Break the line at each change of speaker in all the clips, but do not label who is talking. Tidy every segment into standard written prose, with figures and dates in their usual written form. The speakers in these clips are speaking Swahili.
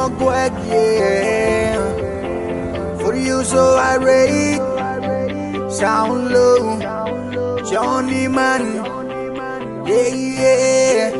TMaquack, yeah. For you so irate, sound low, Johnny man, yeah, yeah.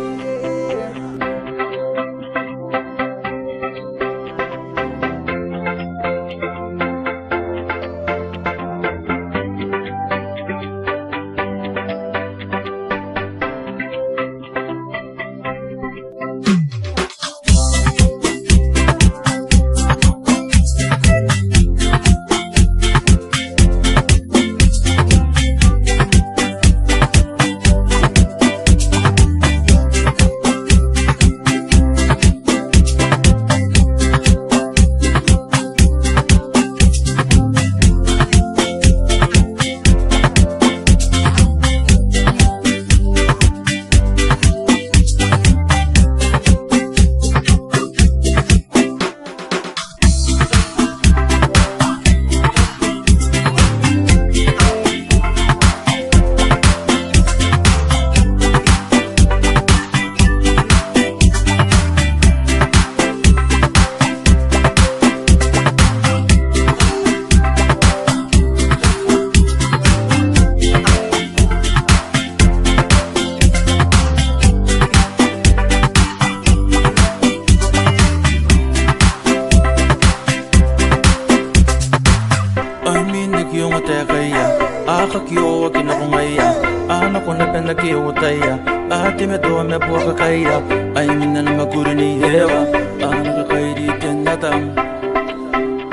Akakio kinakungaya Anak ko na pinakiutaya Ate me doa me buka kaya Ay mina na maguri ni hewa Anak kay di tinatang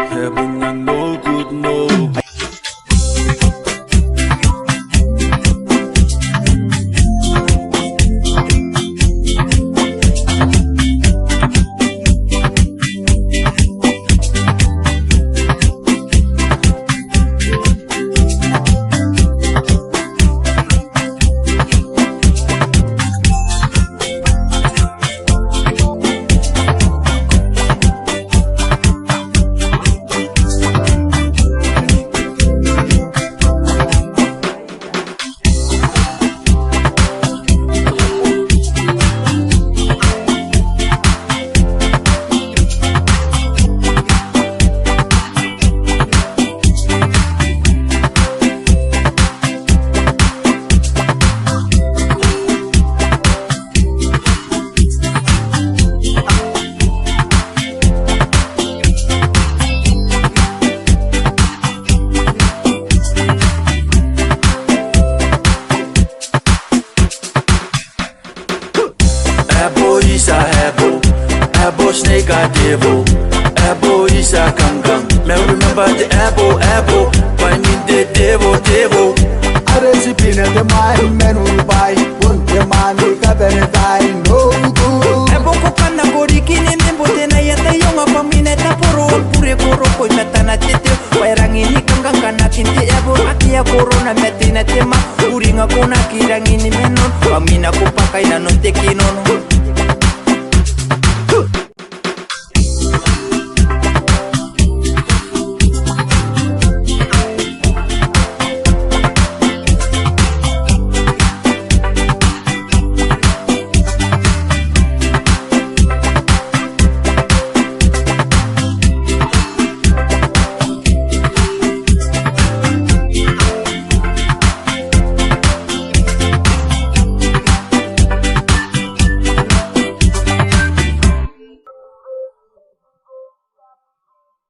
Heaven na no good no. Apple snake a devil, apple is a kangang. Me remember the apple, find me the devil.
A recipe na the mind menu buy, won't the money kabentai no good.
Apple ko kana korikini membo tena yata yonga pamineta poro pure koro ko natana tete wairangini kangang kana kinti apple akia corona metina tema uringa kona kirangini menon pamina ko pakai na no tekinono.